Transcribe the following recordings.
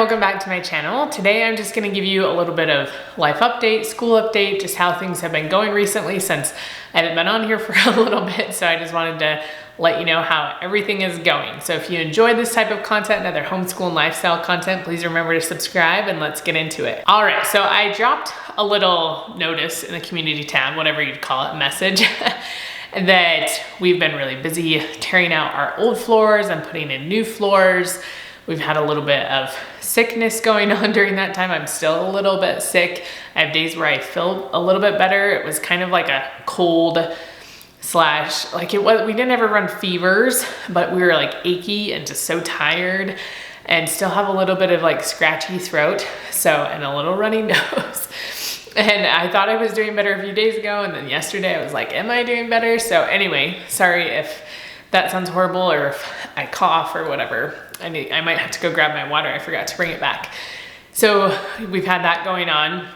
welcome back to my channel. Today I'm just going to give you a little bit of life update, school update, just how things have been going recently since I haven't been on here for a little bit. So I just wanted to let you know how everything is going. So if you enjoy this type of content, other homeschool and lifestyle content, please remember to subscribe and let's get into it. All right, so I dropped a little notice in the community tab, whatever you'd call it, message, that we've been really busy tearing out our old floors and putting in new floors. We've had a little bit of sickness going on during that time. I'm still a little bit sick. I have days where I feel a little bit better. It was kind of like a cold slash, like it was, we didn't ever run fevers, but we were like achy and just so tired and still have a little bit of like scratchy throat. So, and a little runny nose. And I thought I was doing better a few days ago. And then yesterday I was like, am I doing better? So anyway, sorry if that sounds horrible or if I cough or whatever. I might have to go grab my water. I forgot to bring it back. So we've had that going on.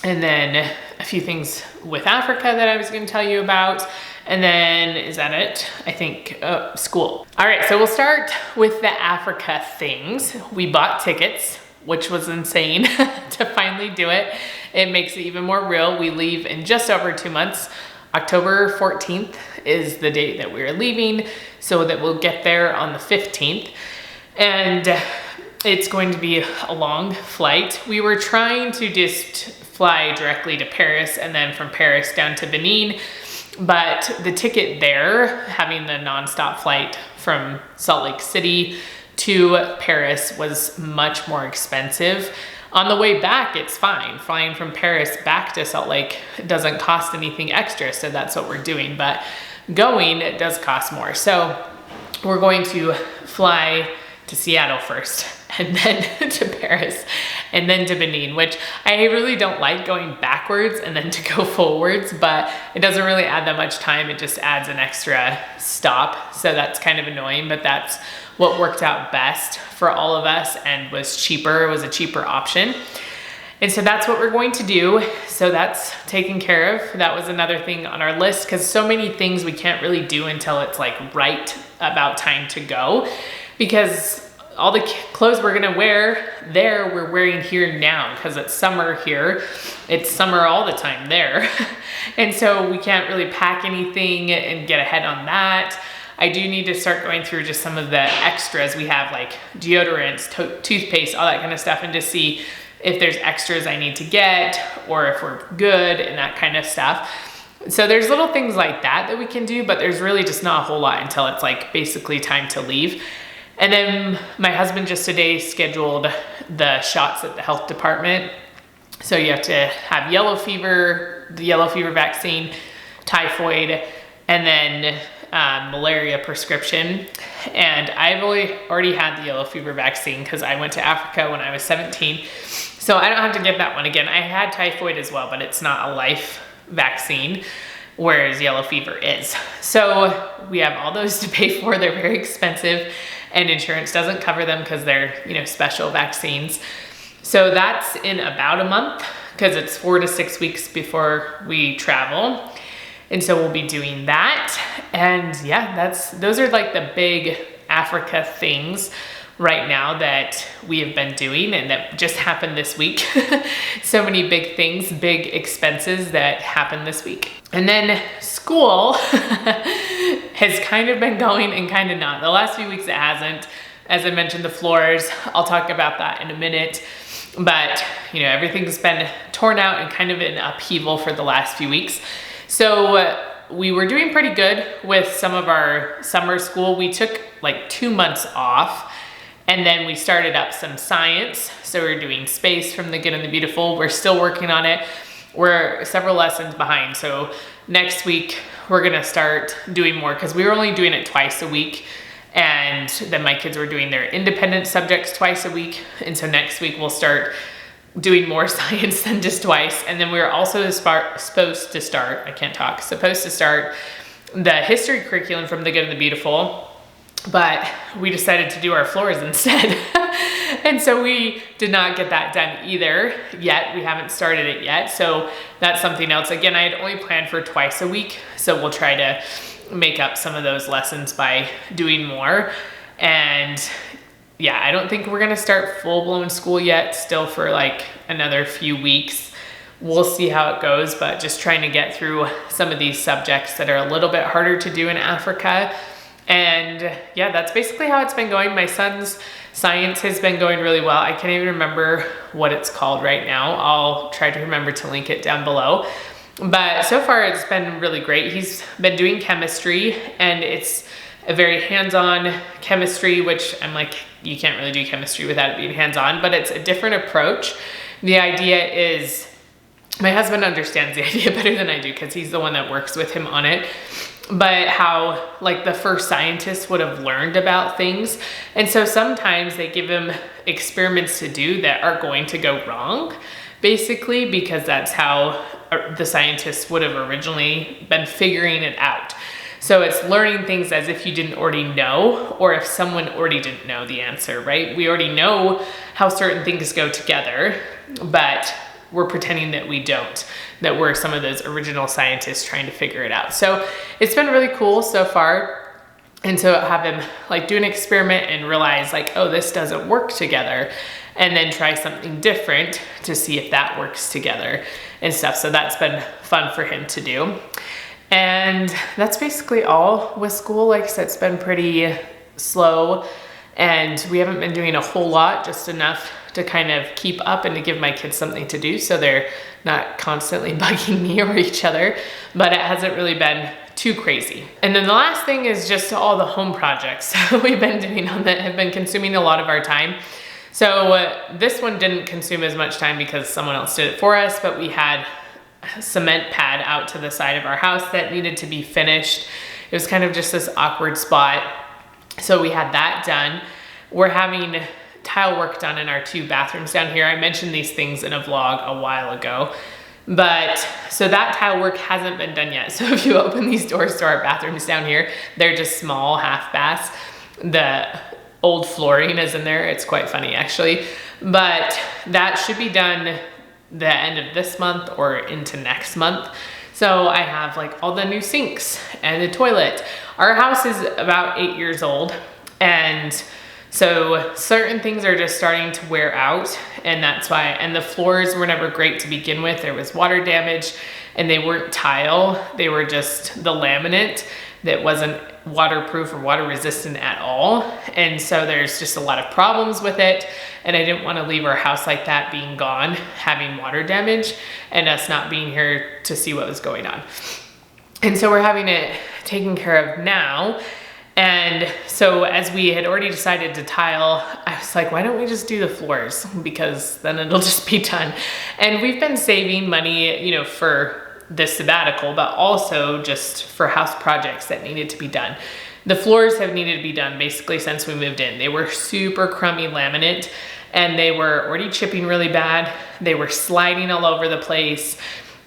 And then a few things with Africa that I was going to tell you about. And then is that it? I think school. All right, so we'll start with the Africa things. We bought tickets, which was insane to finally do it. It makes it even more real. We leave in just over 2 months. October 14th is the date that we're leaving, so that we'll get there on the 15th. And it's going to be a long flight. We were trying to just fly directly to Paris and then from Paris down to Benin, but the ticket there, having the nonstop flight from Salt Lake City to Paris, was much more expensive. On the way back, it's fine. Flying from Paris back to Salt Lake doesn't cost anything extra, so that's what we're doing. But going, it does cost more. So we're going to fly to Seattle first, and then to Paris, and then to Benin, which I really don't like, going backwards and then to go forwards, but it doesn't really add that much time. It just adds an extra stop. So that's kind of annoying, but that's what worked out best for all of us and was cheaper. It was a cheaper option. And so that's what we're going to do. So that's taken care of. That was another thing on our list, because so many things we can't really do until it's like right about time to go, because all the clothes we're gonna wear there, we're wearing here now, because it's summer here. It's summer all the time there. And so we can't really pack anything and get ahead on that. I do need to start going through just some of the extras. We have like deodorants, toothpaste, all that kind of stuff, and to see if there's extras I need to get or if we're good and that kind of stuff. So there's little things like that that we can do, but there's really just not a whole lot until it's like basically time to leave. And then my husband just today scheduled the shots at the health department. So you have to have yellow fever, the yellow fever vaccine, typhoid, and then malaria prescription. And I've already had the yellow fever vaccine because I went to Africa when I was 17. So I don't have to get that one again. I had typhoid as well, but it's not a life vaccine, whereas yellow fever is. So we have all those to pay for. They're very expensive, and insurance doesn't cover them because they're, you know, special vaccines. So that's in about a month, because it's 4 to 6 weeks before we travel. And so we'll be doing that. And yeah, those are like the big Africa things right now that we have been doing and that just happened this week. So many big things, big expenses that happened this week. And then school has kind of been going and kind of not. The last few weeks it hasn't. As I mentioned, the floors, I'll talk about that in a minute. But you know, everything's been torn out and kind of in upheaval for the last few weeks. So we were doing pretty good with some of our summer school. We took like 2 months off, and then we started up some science. So we're doing space from the good and the beautiful. We're still working on it. We're several lessons behind. So next week we're gonna start doing more, because we were only doing it twice a week. And then my kids were doing their independent subjects twice a week. And so next week we'll start doing more science than just twice. And then we were also supposed to start the history curriculum from the good and the beautiful, but we decided to do our floors instead. And so we did not get that done either yet. We haven't started it yet. So that's something else. Again, I had only planned for twice a week. So we'll try to make up some of those lessons by doing more. And yeah, I don't think we're gonna start full-blown school yet, still for like another few weeks. We'll see how it goes, but just trying to get through some of these subjects that are a little bit harder to do in Africa. And yeah, that's basically how it's been going. My son's science has been going really well. I can't even remember what it's called right now. I'll try to remember to link it down below. But so far it's been really great. He's been doing chemistry, and it's a very hands-on chemistry, which I'm like, you can't really do chemistry without it being hands-on, but it's a different approach. The idea is, my husband understands the idea better than I do because he's the one that works with him on it, but how like the first scientists would have learned about things. And so sometimes they give him experiments to do that are going to go wrong, basically, because that's how the scientists would have originally been figuring it out. So it's learning things as if you didn't already know, or if someone already didn't know the answer, right? We already know how certain things go together, but we're pretending that we don't, that we're some of those original scientists trying to figure it out. So it's been really cool so far. And so have him like do an experiment and realize like, oh, this doesn't work together, and then try something different to see if that works together and stuff. So that's been fun for him to do. And that's basically all with school. Like I said, it's been pretty slow, and we haven't been doing a whole lot, just enough to kind of keep up and to give my kids something to do so they're not constantly bugging me or each other, but it hasn't really been too crazy. And then the last thing is just all the home projects we've been doing on that have been consuming a lot of our time. So this one didn't consume as much time because someone else did it for us, but we had a cement pad out to the side of our house that needed to be finished. It was kind of just this awkward spot. So we had that done. We're having tile work done in our 2 bathrooms down here. I mentioned these things in a vlog a while ago, but so that tile work hasn't been done yet. So if you open these doors to our bathrooms down here, they're just small half baths. The old flooring is in there. It's quite funny actually, but that should be done the end of this month or into next month. So I have like all the new sinks and the toilet. Our house is about 8 years old, and so certain things are just starting to wear out, and that's why, and the floors were never great to begin with. There was water damage, and they weren't tile. They were just the laminate that wasn't waterproof or water resistant at all. And so there's just a lot of problems with it. And I didn't want to leave our house like that, being gone, having water damage, and us not being here to see what was going on. And so we're having it taken care of now. And so as we had already decided to tile, I was like, why don't we just do the floors? Because then it'll just be done. And we've been saving money, you know, for this sabbatical, but also just for house projects that needed to be done. The floors have needed to be done basically since we moved in. They were super crummy laminate, and they were already chipping really bad. They were sliding all over the place.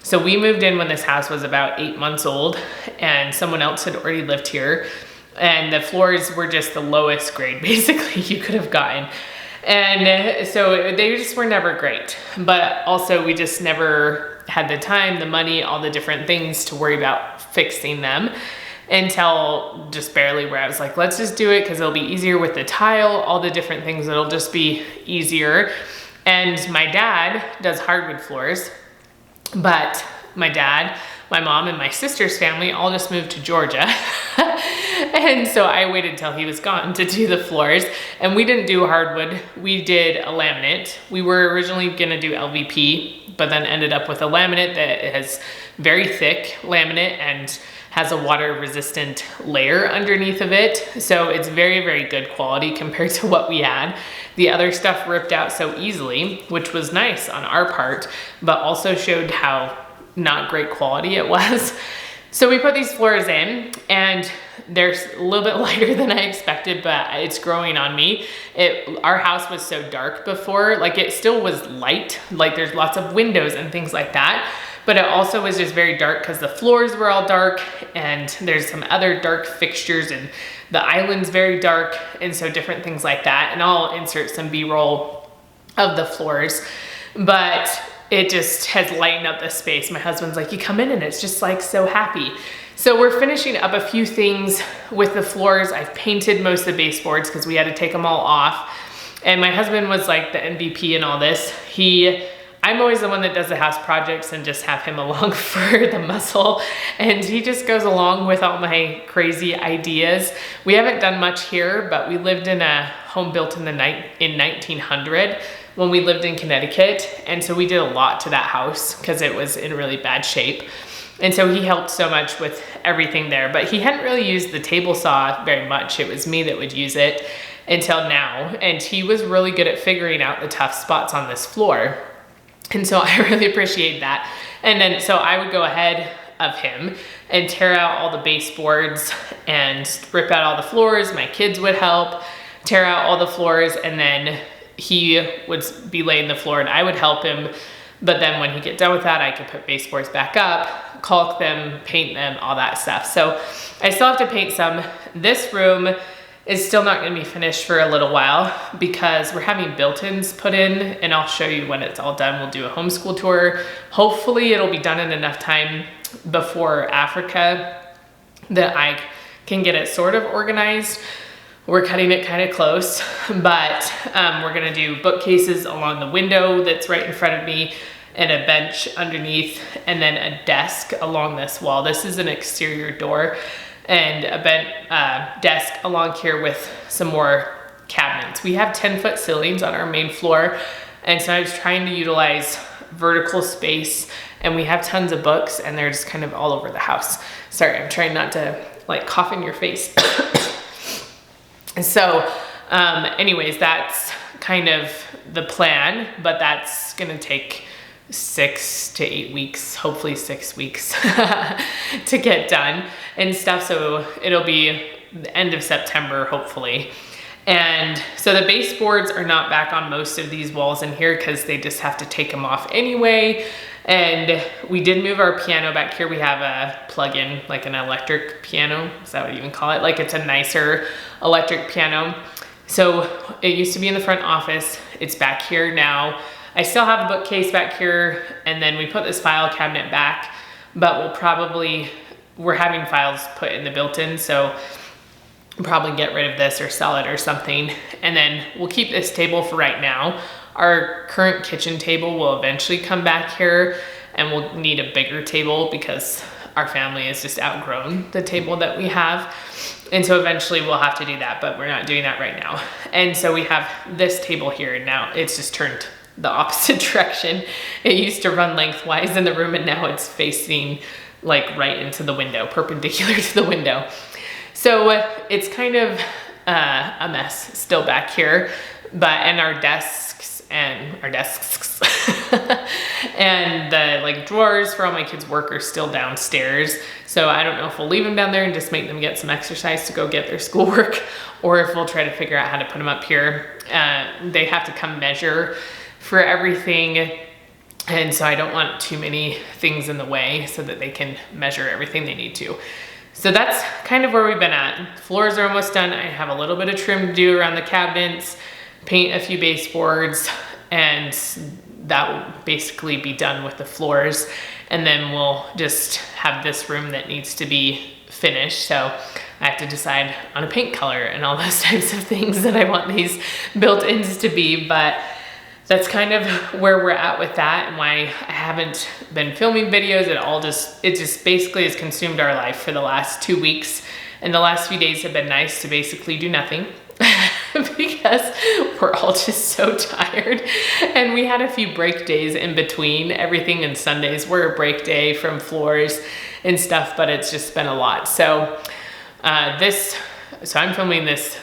So we moved in when this house was about 8 months old, and someone else had already lived here. And the floors were just the lowest grade basically you could have gotten. And so they just were never great, but also we just never had the time, the money, all the different things to worry about fixing them, until just barely, where I was like, let's just do it because it'll be easier with the tile, all the different things, it'll just be easier. And my dad does hardwood floors, but my dad, my mom, and my sister's family all just moved to Georgia. And so I waited till he was gone to do the floors, and we didn't do hardwood. We did a laminate. We were originally gonna do LVP, but then ended up with a laminate that has very thick laminate and has a water resistant layer underneath of it. So it's very, very good quality compared to what we had. The other stuff ripped out so easily, which was nice on our part, but also showed how not great quality it was. So we put these floors in, and they're a little bit lighter than I expected, but it's growing on me. Our house was so dark before, like it still was light, like there's lots of windows and things like that, but it also was just very dark because the floors were all dark, and there's some other dark fixtures, and the island's very dark, and so different things like that. And I'll insert some B-roll of the floors, but it just has lightened up the space. My husband's like, you come in and it's just like so happy. So we're finishing up a few things with the floors. I've painted most of the baseboards because we had to take them all off. And my husband was like the MVP in all this. I'm always the one that does the house projects and just have him along for the muscle. And he just goes along with all my crazy ideas. We haven't done much here, but we lived in a home built in 1900 when we lived in Connecticut. And so we did a lot to that house because it was in really bad shape. And so he helped so much with everything there, but he hadn't really used the table saw very much. It was me that would use it until now. And he was really good at figuring out the tough spots on this floor. And so I really appreciate that. And then, so I would go ahead of him and tear out all the baseboards and rip out all the floors. My kids would help tear out all the floors, and then he would be laying the floor and I would help him. But then when he get done with that, I could put baseboards back up, caulk them, paint them, all that stuff. So I still have to paint some. This room is still not gonna be finished for a little while because we're having built-ins put in, and I'll show you when it's all done. We'll do a homeschool tour. Hopefully it'll be done in enough time before Africa that I can get it sort of organized. We're cutting it kind of close, but we're gonna do bookcases along the window that's right in front of me, and a bench underneath, and then a desk along this wall. This is an exterior door, and a desk along here with some more cabinets. We have 10-foot ceilings on our main floor, and so I was trying to utilize vertical space, and we have tons of books, and they're just kind of all over the house. Sorry, I'm trying not to like cough in your face. So anyways, that's kind of the plan, but that's gonna take 6 to 8 weeks, hopefully 6 weeks to get done and stuff. So it'll be the end of September, hopefully. And so the baseboards are not back on most of these walls in here because they just have to take them off anyway. And we did move our piano back here. We have a plug-in, like an electric piano. Is that what you even call it? Like, it's a nicer electric piano. So it used to be in the front office. It's back here now. I still have a bookcase back here, and then we put this file cabinet back, but we're having files put in the built-in, so we'll probably get rid of this or sell it or something. And then we'll keep this table for right now. Our current kitchen table will eventually come back here, and we'll need a bigger table because our family has just outgrown the table that we have. And so eventually we'll have to do that, but we're not doing that right now. And so we have this table here, and now it's just turned the opposite direction. It used to run lengthwise in the room, and now it's facing like right into the window, perpendicular to the window. So it's kind of a mess still back here, and our desks and the like drawers for all my kids' work are still downstairs. So I don't know if we'll leave them down there and just make them get some exercise to go get their schoolwork, or if we'll try to figure out how to put them up here. They have to come measure for everything, and so I don't want too many things in the way so that they can measure everything they need to. So that's kind of where we've been at. Floors are almost done. I have a little bit of trim to do around the cabinets, paint a few baseboards, and that will basically be done with the floors. And then we'll just have this room that needs to be finished. So I have to decide on a paint color and all those types of things that I want these built-ins to be, but that's kind of where we're at with that, and why I haven't been filming videos. It just basically has consumed our life for the last 2 weeks. And the last few days have been nice to basically do nothing because we're all just so tired. And we had a few break days in between. Everything, and Sundays were a break day from floors and stuff, but it's just been a lot. So I'm filming this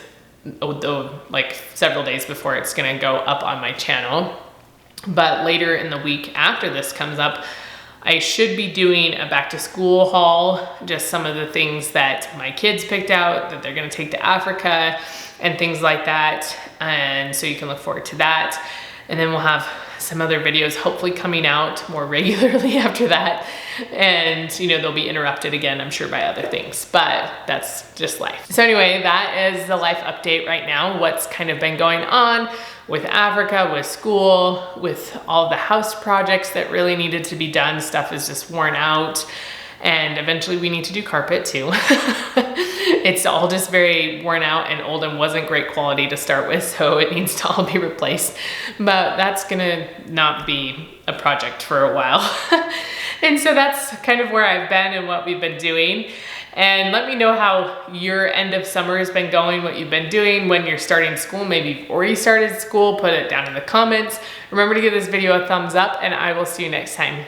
like several days before it's gonna go up on my channel. But later in the week after this comes up, I should be doing a back to school haul, just some of the things that my kids picked out that they're gonna take to Africa and things like that. And so you can look forward to that. And then we'll have some other videos hopefully coming out more regularly after that. And they'll be interrupted again, I'm sure, by other things, but that's just life. So anyway, that is the life update right now. What's kind of been going on with Africa, with school, with all the house projects that really needed to be done. Stuff is just worn out. and eventually we need to do carpet too. It's all just very worn out and old and wasn't great quality to start with, so it needs to all be replaced. But that's gonna not be a project for a while. And so that's kind of where I've been and what we've been doing. And let me know how your end of summer has been going, what you've been doing, when you're starting school. Maybe you've already started school, put it down in the comments. Remember to give this video a thumbs up, and I will see you next time.